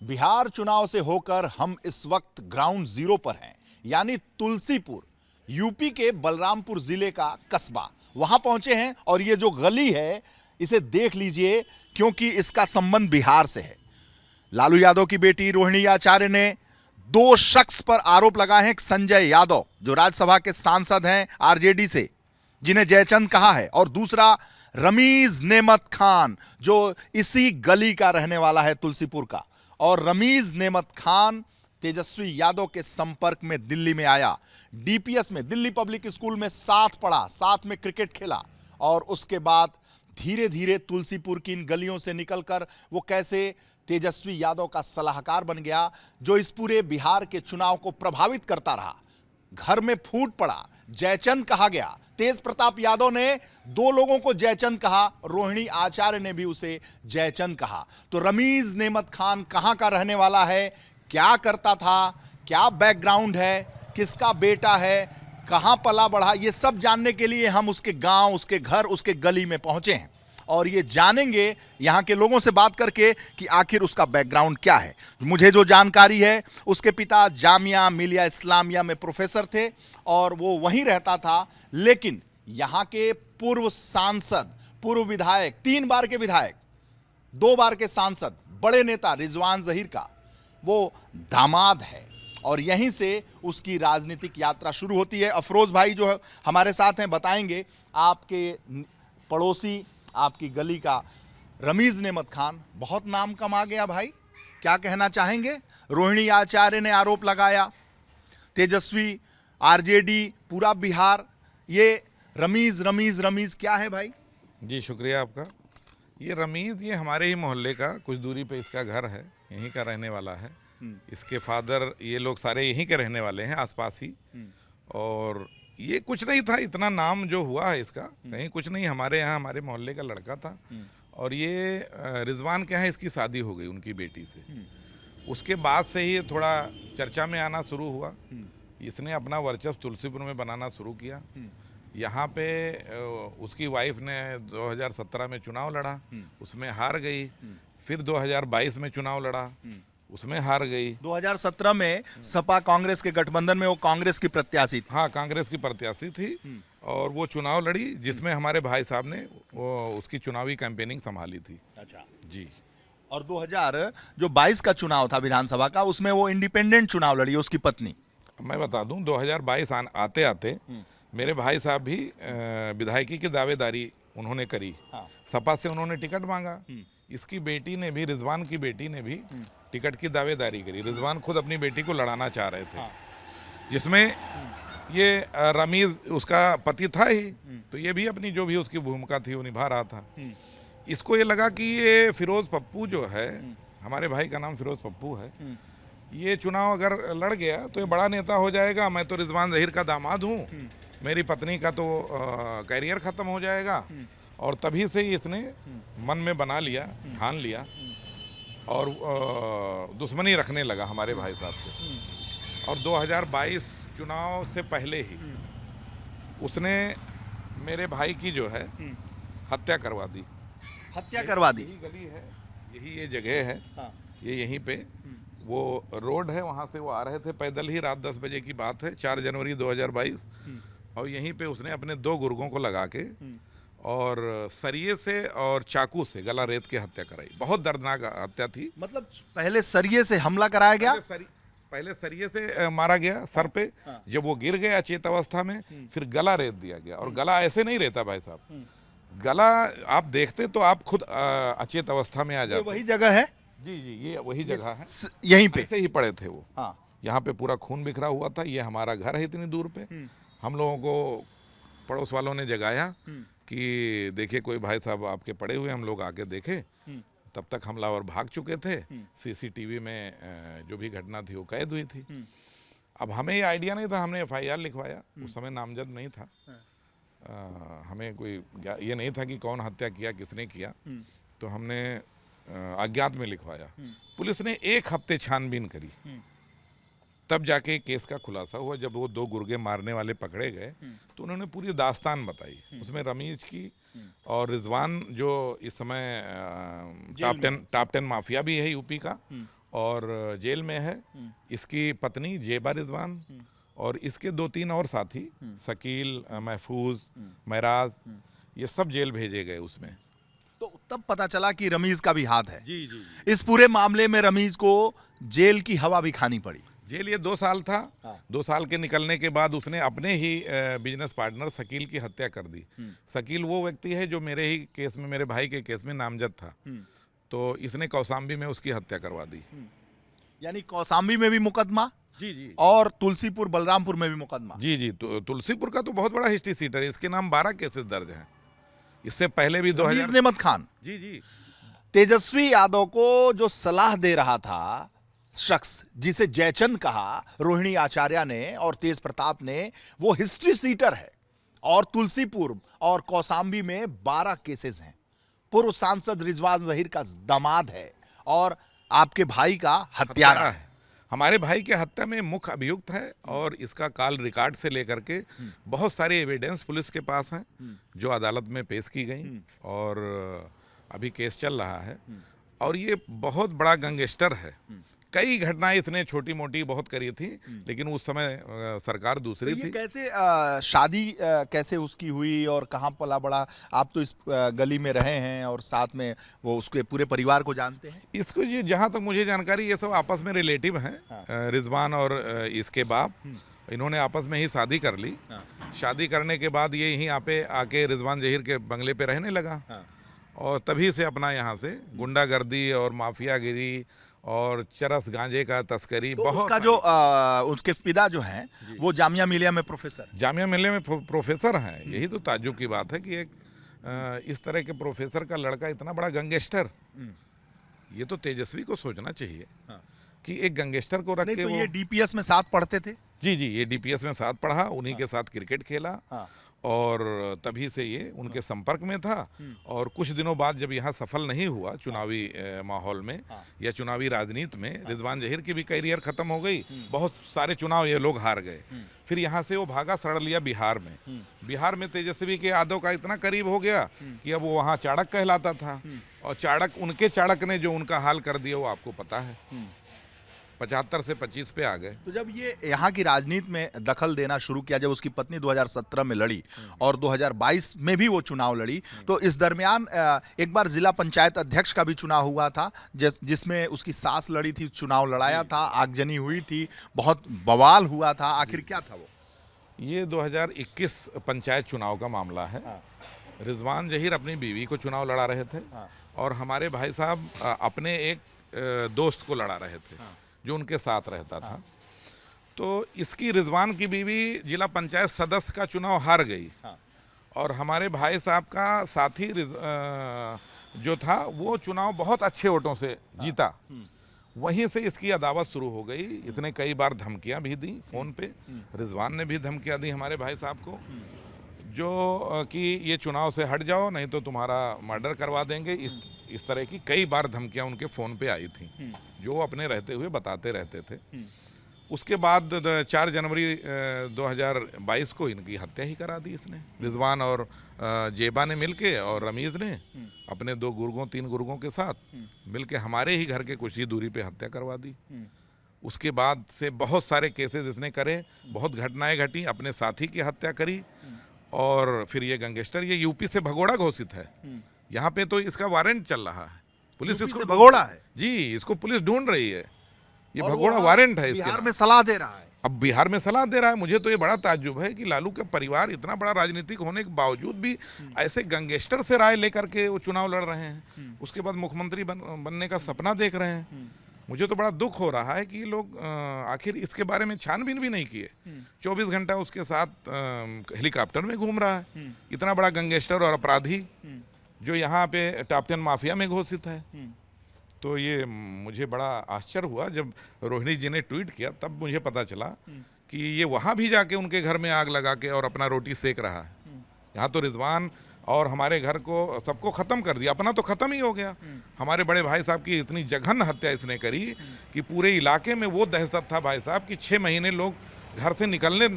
बिहार चुनाव से होकर हम इस वक्त ग्राउंड जीरो पर हैं, यानी तुलसीपुर, यूपी के बलरामपुर जिले का कस्बा। वहां पहुंचे हैं और ये जो गली है इसे देख लीजिए, क्योंकि इसका संबंध बिहार से है। लालू यादव की बेटी रोहिणी आचार्य ने दो शख्स पर आरोप लगाए हैं। संजय यादव जो राज्यसभा के सांसद हैं आरजेडी से, जिन्हें जयचंद कहा है, और दूसरा रमीज नेमत खान जो इसी गली का रहने वाला है, तुलसीपुर का। और रमीज नेमत खान तेजस्वी यादव के संपर्क में दिल्ली में आया। डीपीएस में, दिल्ली पब्लिक स्कूल में साथ पढ़ा, साथ में क्रिकेट खेला, और उसके बाद धीरे धीरे तुलसीपुर की इन गलियों से निकलकर वो कैसे तेजस्वी यादव का सलाहकार बन गया, जो इस पूरे बिहार के चुनाव को प्रभावित करता रहा। घर में फूट पड़ा, जयचंद कहा गया। तेज प्रताप यादव ने दो लोगों को जयचंद कहा, रोहिणी आचार्य ने भी उसे जयचंद कहा। तो रमीज नेमत खान कहां का रहने वाला है, क्या करता था, क्या बैकग्राउंड है, किसका बेटा है, कहां पला बढ़ा, ये सब जानने के लिए हम उसके गांव, उसके घर, उसके गली में पहुंचे हैं और ये जानेंगे यहाँ के लोगों से बात करके कि आखिर उसका बैकग्राउंड क्या है। मुझे जो जानकारी है, उसके पिता जामिया मिलिया इस्लामिया में प्रोफेसर थे और वो वहीं रहता था, लेकिन यहाँ के पूर्व सांसद, पूर्व विधायक, 3 बार के विधायक, 2 बार के सांसद, बड़े नेता रिजवान जहीर का वो दामाद है और यहीं से उसकी राजनीतिक यात्रा शुरू होती है। अफरोज भाई जो हमारे साथ हैं बताएंगे, आपके पड़ोसी, आपकी गली का रमीज नेमत खान बहुत नाम कमा गया भाई, क्या कहना चाहेंगे? रोहिणी आचार्य ने आरोप लगाया, तेजस्वी, आरजेडी, पूरा बिहार, ये रमीज रमीज रमीज क्या है भाई? जी शुक्रिया आपका। ये रमीज, ये हमारे ही मोहल्ले का, कुछ दूरी पे इसका घर है, यहीं का रहने वाला है। इसके फादर, ये लोग सारे यहीं के रहने वाले हैं, आसपास ही। और ये कुछ नहीं था, इतना नाम जो हुआ है इसका, कहीं कुछ नहीं, हमारे यहाँ, हमारे मोहल्ले का लड़का था। और ये रिजवान के यहाँ इसकी शादी हो गई उनकी बेटी से। उसके बाद से ही ये थोड़ा चर्चा में आना शुरू हुआ। इसने अपना वर्चस्व तुलसीपुर में बनाना शुरू किया। यहाँ पे उसकी वाइफ ने 2017 में चुनाव लड़ा, उसमें हार गई। फिर 2022 में चुनाव लड़ा, उसमें हार गई। 2017 में सपा कांग्रेस के गठबंधन में वो कांग्रेस की प्रत्याशी थी। हाँ, कांग्रेस की प्रत्याशी थी और वो चुनाव लड़ी, जिसमें हमारे भाई साहब ने वो उसकी चुनावी कैंपेनिंग संभाली थी। अच्छा जी। और 2022 का चुनाव था विधानसभा का, उसमें वो इंडिपेंडेंट चुनाव लड़ी, उसकी पत्नी। मैं बता दूं, 2022 आते आते मेरे भाई साहब भी विधायकी की दावेदारी उन्होंने करी। हाँ। सपा से उन्होंने टिकट मांगा। इसकी बेटी ने भी, रिजवान की बेटी ने भी टिकट की दावेदारी करी। रिजवान खुद अपनी बेटी को लड़ाना चाह रहे थे। हाँ। जिसमें ये रमीज उसका पति था ही, तो ये भी अपनी जो भी उसकी भूमिका थी वो निभा रहा था। इसको ये लगा कि ये फिरोज पप्पू जो है, हमारे भाई का नाम फिरोज पप्पू है, ये चुनाव अगर लड़ गया तो ये बड़ा नेता हो जाएगा। मैं तो रिजवान जहीर का दामाद हूँ, मेरी पत्नी का तो कैरियर ख़त्म हो जाएगा। और तभी से ही इसने मन में बना लिया, ठान लिया और दुश्मनी रखने लगा हमारे भाई साहब से। और 2022 चुनाव से पहले ही उसने मेरे भाई की जो है हत्या करवा दी। हत्या करवा दी? यही गली है, यही ये जगह है। हाँ। ये यहीं पे वो रोड है, वहाँ से वो आ रहे थे पैदल ही, रात 10 बजे की बात है, 4 जनवरी 2022। और यहीं पे उसने अपने 2 गुर्गों को लगा के और सरिये से और चाकू से गला रेत के हत्या कराई। बहुत दर्दनाक हत्या थी। मतलब पहले सरिये से हमला कराया गया? पहले सरिये से मारा गया सर पे। हाँ। जब वो गिर गया अचेत अवस्था में, फिर गला रेत दिया गया। और गला ऐसे नहीं रहता भाई साहब, गला आप देखते तो आप खुद अचेत अवस्था में आ जाते। वही जगह है? जी जी, ये वही जगह है, यहीं पे ऐसे ही पड़े थे वो। हाँ। यहाँ पे पूरा खून बिखरा हुआ था। ये हमारा घर है इतनी दूर पे। हम लोगों को पड़ोस वालों ने जगाया कि देखिए कोई भाई साहब आपके पड़े हुए। हम लोग आके देखे, तब तक हमलावर भाग चुके थे। सीसीटीवी में जो भी घटना थी वो कैद हुई थी। अब हमें ये आइडिया नहीं था, हमने FIR लिखवाया। उस समय नामजद नहीं था। हमें कोई ये नहीं था कि कौन हत्या किया, किसने किया। तो हमने अज्ञात में लिखवाया। पुलिस ने 1 हफ्ते छानबीन करी, तब जाके केस का खुलासा हुआ। जब वो 2 गुर्गे मारने वाले पकड़े गए तो उन्होंने पूरी दास्तान बताई। उसमें रमीज की और रिजवान जो इस समय टॉप 10 माफिया भी है यूपी का, और जेल में है। इसकी पत्नी जेबा रिजवान और इसके 2-3 और साथी शकील, महफूज, महराज, ये सब जेल भेजे गए उसमें। तो तब पता चला कि रमीज का भी हाथ है। जी जी। इस पूरे मामले में रमीज को जेल की हवा भी खानी पड़ी। जेल ये 2 साल था। हाँ। 2 साल के निकलने के बाद उसने अपने ही बिजनेस पार्टनर शकील की हत्या कर दी। शकील वो व्यक्ति है जो मेरे ही केस में, मेरे भाई के केस में नामजद था, तो इसने कौसाम्बी में उसकी हत्या करवा दी। यानी कौसाम्बी में भी मुकदमा जी जी। और तुलसीपुर बलरामपुर में भी मुकदमा। जी जी। तो तुलसीपुर का तो बहुत बड़ा हिस्ट्री सीटर है, इसके नाम 12 केसेस दर्ज हैं। इससे पहले भी 2000। रमीज नेमत खान जी जी। तेजस्वी यादव को जो सलाह दे रहा था शख्स जिसे जयचंद कहा, रोहिणी आचार्य ने और तेज प्रताप ने, वो हिस्ट्री सीटर है। और तुलसीपुर और कौसाम्बी में 12 केसेस हैं। पूर्व सांसद रिजवान जहीर का दामाद है और आपके भाई का हत्यारा है। हमारे भाई के हत्या में मुख्य अभियुक्त है और इसका काल रिकॉर्ड से लेकर के बहुत सारे एविडेंस पुलिस के पास हैं जो अदालत में पेश की गई और अभी केस चल रहा है। और ये बहुत बड़ा गैंगस्टर है। कई घटनाएं इसने छोटी मोटी बहुत करी थी, लेकिन उस समय सरकार दूसरी तो ये थी। कैसे शादी कैसे उसकी हुई और कहाँ पला बड़ा? आप तो इस गली में रहे हैं और साथ में वो उसके पूरे परिवार को जानते हैं। इसको ये, जहाँ तक मुझे जानकारी, ये सब आपस में रिलेटिव हैं। हाँ। रिजवान और इसके बाप, इन्होंने आपस में ही शादी कर ली। हाँ। शादी करने के बाद ये यहीं पे आके रिजवान जहीर के बंगले पे रहने लगा। हाँ। और तभी से अपना यहाँ से गुंडागर्दी और माफियागिरी और चरस गांजे का तस्करी तो बहुत। उसका जो उसके पिता जो हैं वो जामिया मिलिया में प्रोफेसर। जामिया मिलिया में प्रोफेसर हैं। यही तो ताज्जुब की बात है कि एक इस तरह के प्रोफेसर का लड़का इतना बड़ा गैंगस्टर। ये तो तेजस्वी को सोचना चाहिए। हाँ। कि एक गैंगस्टर को रख के तो वो। ये डीपीएस में साथ पढ़ते थे। जी जी। ये डीपीएस में साथ पढ़ा, उन्हीं के साथ क्रिकेट खेला। हाँ। और तभी से ये उनके संपर्क में था। और कुछ दिनों बाद जब यहाँ सफल नहीं हुआ चुनावी माहौल में या चुनावी राजनीति में, रिजवान जहीर की भी करियर खत्म हो गई, बहुत सारे चुनाव ये लोग हार गए। फिर यहाँ से वो भागा सड़ लिया बिहार में। बिहार में तेजस्वी के यादव का इतना करीब हो गया कि अब वो वहाँ चाणक्य कहलाता था। और चाणक्य, उनके चाणक्य ने जो उनका हाल कर दिया वो आपको पता है। 75 से 25 पे आ गए। तो जब ये यहाँ की राजनीति में दखल देना शुरू किया, जब उसकी पत्नी 2017 में लड़ी और 2022 में भी वो चुनाव लड़ी, तो इस दरमियान एक बार जिला पंचायत अध्यक्ष का भी चुनाव हुआ था जिसमें उसकी सास लड़ी थी, चुनाव लड़ाया था, आगजनी हुई थी, बहुत बवाल हुआ था। आखिर क्या था वो? ये 2021 पंचायत चुनाव का मामला है। रिजवान जहीर अपनी बीवी को चुनाव लड़ा रहे थे और हमारे भाई साहब अपने एक दोस्त को लड़ा रहे थे जो उनके साथ रहता था। तो इसकी रिजवान की बीवी जिला पंचायत सदस्य का चुनाव हार गई और हमारे भाई साहब का साथी जो था वो चुनाव बहुत अच्छे वोटों से जीता। वहीं से इसकी अदावत शुरू हो गई। इसने कई बार धमकियां भी दी फ़ोन पे। रिजवान ने भी धमकियां दी हमारे भाई साहब को, जो कि ये चुनाव से हट जाओ नहीं तो तुम्हारा मर्डर करवा देंगे। इस तरह की कई बार धमकियां उनके फ़ोन पे आई थी जो वो अपने रहते हुए बताते रहते थे। उसके बाद 4 जनवरी 2022 को इनकी हत्या ही करा दी इसने। रिजवान और जेबा ने मिलके और रमीज़ ने अपने 2 गुर्गों 3 गुर्गों के साथ मिलके हमारे ही घर के कुछ ही दूरी पे हत्या करवा दी। उसके बाद से बहुत सारे केसेस इसने करे, बहुत घटनाएं घटी, अपने साथी की हत्या करी। और फिर ये गैंगस्टर, ये यूपी से भगोड़ा घोषित है। यहाँ पे तो इसका वारंट चल रहा है, पुलिस इसको भगोड़ा है जी, इसको पुलिस ढूंढ रही है। ये भगोड़ा वारंट है इसके। बिहार में सलाह दे रहा है। अब बिहार में सलाह दे रहा है। मुझे तो ये बड़ा ताज्जुब है कि लालू का परिवार इतना बड़ा राजनीतिक होने के बावजूद भी ऐसे गैंगस्टर से राय लेकर के वो चुनाव लड़ रहे हैं। उसके बाद मुख्यमंत्री बनने का सपना देख रहे हैं। मुझे तो बड़ा दुख हो रहा है कि ये लोग आखिर इसके बारे में छानबीन भी नहीं किए। 24 घंटा उसके साथ हेलीकॉप्टर में घूम रहा है। इतना बड़ा गैंगस्टर और अपराधी जो यहाँ पे टॉप 10 माफिया में घोषित है। तो ये मुझे बड़ा आश्चर्य हुआ जब रोहिणी जी ने ट्वीट किया, तब मुझे पता चला कि ये वहाँ भी जाके उनके घर में आग लगा के और अपना रोटी सेक रहा है। यहाँ तो रिजवान और हमारे घर को सबको ख़त्म कर दिया, अपना तो ख़त्म ही हो गया। हमारे बड़े भाई साहब की इतनी जघन्य हत्या इसने करी कि पूरे इलाके में वो दहशत था भाई साहब कि 6 महीने लोग घर से निकलने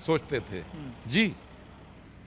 सोचते थे। जी,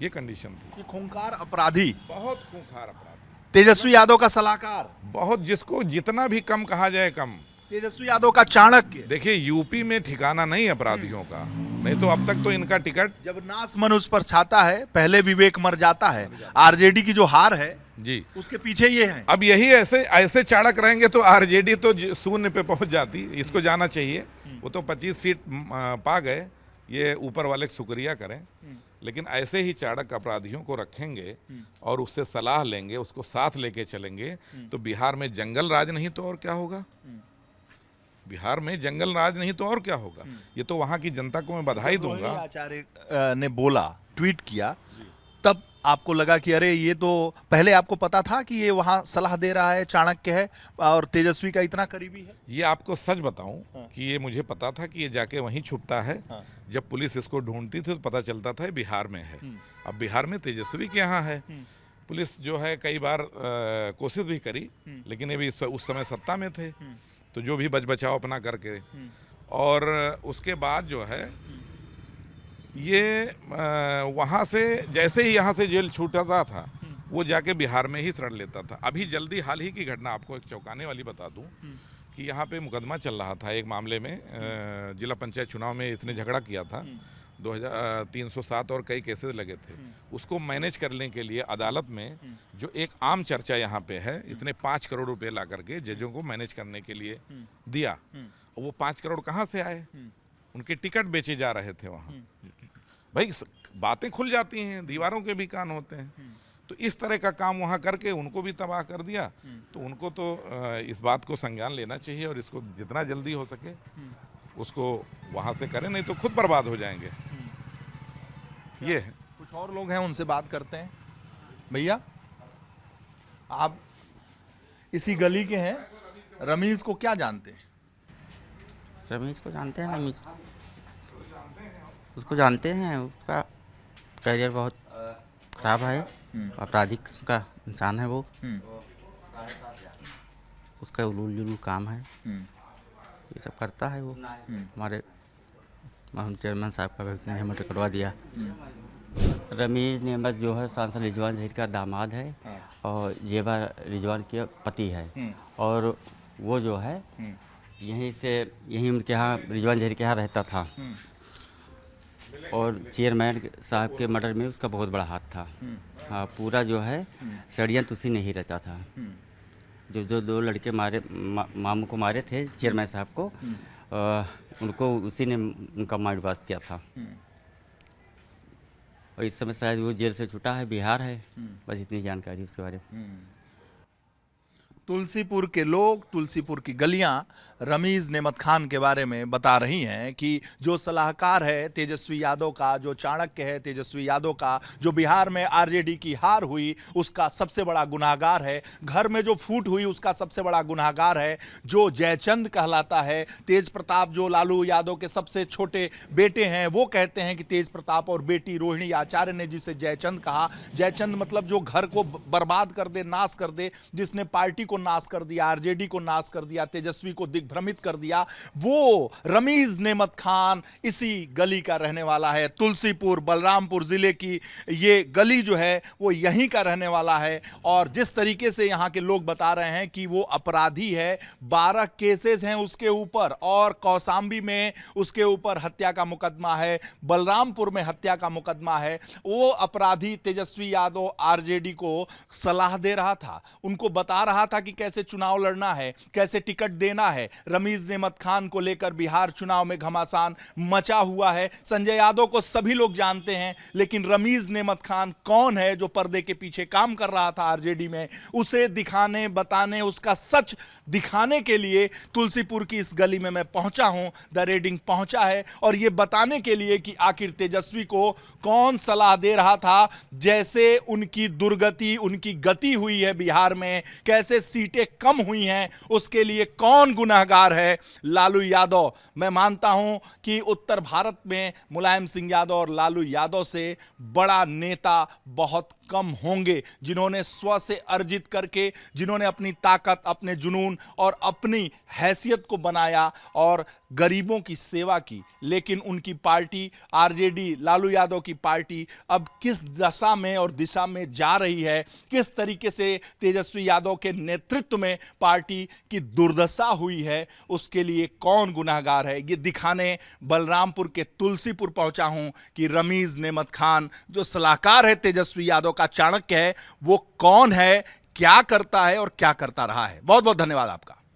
ये कंडीशन थी। ये खूंखार अपराधी, बहुत खूंखार अपराधी, तेजस्वी यादव का सलाहकार, बहुत, जिसको जितना भी कम कहा जाए कम। तेजस्वी यादव का चाणक्य। देखिए यूपी में ठिकाना नहीं अपराधियों का, नहीं तो अब तक तो इनका टिकट जब नास मनुष्य पर छाता है पहले विवेक मर जाता है। आरजेडी की जो हार है जी, उसके पीछे ये है। अब यही ऐसे ऐसे चाणक रहेंगे तो आरजेडी तो शून्य पे पहुंच जाती। इसको जाना चाहिए, वो तो 25 सीट पा गए, ये ऊपर वाले का शुक्रिया करें। लेकिन ऐसे ही चाणक अपराधियों को रखेंगे और उससे सलाह लेंगे, उसको साथ लेके चलेंगे तो बिहार में जंगल राज नहीं तो और क्या होगा। बिहार में जंगल राज नहीं तो और क्या होगा। ये तो वहां की जनता को मैं बधाई दूंगा। आचार्य ने बोला, ट्वीट किया, तब आपको लगा कि अरे ये तो पहले आपको पता था कि ये वहां सलाह दे रहा है, चाणक्य है और तेजस्वी का इतना करीबी है? ये आपको सच बताऊं कि ये मुझे पता था कि ये जाके वहीं छुपता है। जब पुलिस इसको ढूंढती थी तो पता चलता था ये बिहार में है। अब बिहार में तेजस्वी के यहाँ है। पुलिस जो है कई बार कोशिश भी करी, लेकिन ये भी उस समय सत्ता में थे, तो जो भी बच बचाव अपना करके। और उसके बाद जो है ये वहाँ से जैसे ही यहाँ से जेल छूटता था वो जाके बिहार में ही शरण लेता था। अभी जल्दी हाल ही की घटना आपको एक चौंकाने वाली बता दूं कि यहाँ पे मुकदमा चल रहा था एक मामले में, जिला पंचायत चुनाव में इसने झगड़ा किया था। 2307 और कई केसेस लगे थे। उसको मैनेज करने के लिए अदालत में जो एक आम चर्चा यहाँ पे है, इसने 5 करोड़ रुपए ला करके जजों को मैनेज करने के लिए दिया। वो 5 करोड़ कहाँ से आए? उनके टिकट बेचे जा रहे थे वहाँ। भाई बातें खुल जाती हैं, दीवारों के भी कान होते हैं। तो इस तरह का काम वहाँ करके उनको भी तबाह कर दिया। तो उनको तो इस बात को संज्ञान लेना चाहिए और इसको जितना जल्दी हो सके उसको वहाँ से करें, नहीं तो खुद बर्बाद हो जाएंगे। ये है। कुछ और लोग हैं, उनसे बात करते हैं। भैया, आप इसी गली के हैं, रमीज को क्या जानते हैं? रमीज को जानते हैं, रमीज उसको जानते हैं। उसका करियर बहुत खराब है, आपराधिक किस्म का इंसान है वो। उसका उलूल जुलूल काम है, ये सब करता है वो। हमारे चेयरमैन साहब का भी उसने हेमंत करवा दिया। रमीज नेमत जो है सांसद रिजवान जहीर का दामाद है और जेबा रिजवान के पति है। और वो जो है यहीं उनके यहाँ रिजवान जहीर के यहाँ रहता था। और चेयरमैन साहब के मर्डर में उसका बहुत बड़ा हाथ था। हाँ, पूरा जो है षड्यंत्र उसी ने ही रचा था। जो 2 लड़के मारे, मामू को मारे थे चेयरमैन साहब को, उनको उसी ने उनका माइंड वॉश किया था। और इस समय शायद वो जेल से छूटा है, बिहार है। बस इतनी जानकारी उसके बारे में। तुलसीपुर के लोग, तुलसीपुर की गलियां रमीज नेमत खान के बारे में बता रही हैं कि जो सलाहकार है तेजस्वी यादव का, जो चाणक्य है तेजस्वी यादव का, जो बिहार में आरजेडी की हार हुई उसका सबसे बड़ा गुनाहगार है। घर में जो फूट हुई उसका सबसे बड़ा गुनाहगार है। जो जयचंद कहलाता है, तेज प्रताप जो लालू यादव के सबसे छोटे बेटे हैं, वो कहते हैं कि तेज प्रताप और बेटी रोहिणी आचार्य ने जिसे जयचंद कहा, जयचंद मतलब जो घर को बर्बाद कर दे, नाश कर दे, जिसने पार्टी को नाश कर दिया, आरजेडी को नाश कर दिया, तेजस्वी को दिग्भ्रमित कर दिया, वो रमीज नेमत खान इसी गली का रहने वाला है। तुलसीपुर बलरामपुर जिले की ये गली जो है वो यहीं का रहने वाला है। और जिस तरीके से यहाँ के लोग बता रहे हैं कि वो अपराधी है, 12 केसेस हैं उसके ऊपर और कौसाम्बी में उसके ऊपर हत्या का मुकदमा है, बलरामपुर में हत्या का मुकदमा है। वो अपराधी तेजस्वी यादव आरजेडी को सलाह दे रहा था, उनको बता रहा था कि कैसे चुनाव लड़ना है, कैसे टिकट देना है। रमीज नेमत खान को लेकर बिहार चुनाव में घमासान मचा हुआ है। संजय यादव को सभी लोग जानते हैं, लेकिन रमीज नेमत खान कौन है जो पर्दे के पीछे काम कर रहा था आरजेडी में, उसे दिखाने, बताने, उसका सच दिखाने के लिए तुलसीपुर की इस गली में मैं पहुंचा हूं। द रेडिंग पहुंचा है और यह बताने के लिए कि आखिर तेजस्वी को कौन सलाह दे रहा था। जैसे उनकी दुर्गति, उनकी गति हुई है बिहार में, कैसे सीटें कम हुई हैं, उसके लिए कौन गुनहगार है? लालू यादव। मैं मानता हूं कि उत्तर भारत में मुलायम सिंह यादव और लालू यादव से बड़ा नेता बहुत कम होंगे, जिन्होंने स्व से अर्जित करके, जिन्होंने अपनी ताकत, अपने जुनून और अपनी हैसियत को बनाया और गरीबों की सेवा की। लेकिन उनकी पार्टी आरजेडी, लालू यादव की पार्टी अब किस दशा में और दिशा में जा रही है, किस तरीके से तेजस्वी यादव के नेतृत्व नेतृत्व में पार्टी की दुर्दशा हुई है, उसके लिए कौन गुनाहगार है, ये दिखाने बलरामपुर के तुलसीपुर पहुंचा हूं कि रमीज नेमत खान जो सलाहकार है तेजस्वी यादव का, चाणक्य है, वो कौन है, क्या करता है और क्या करता रहा है। बहुत बहुत धन्यवाद आपका।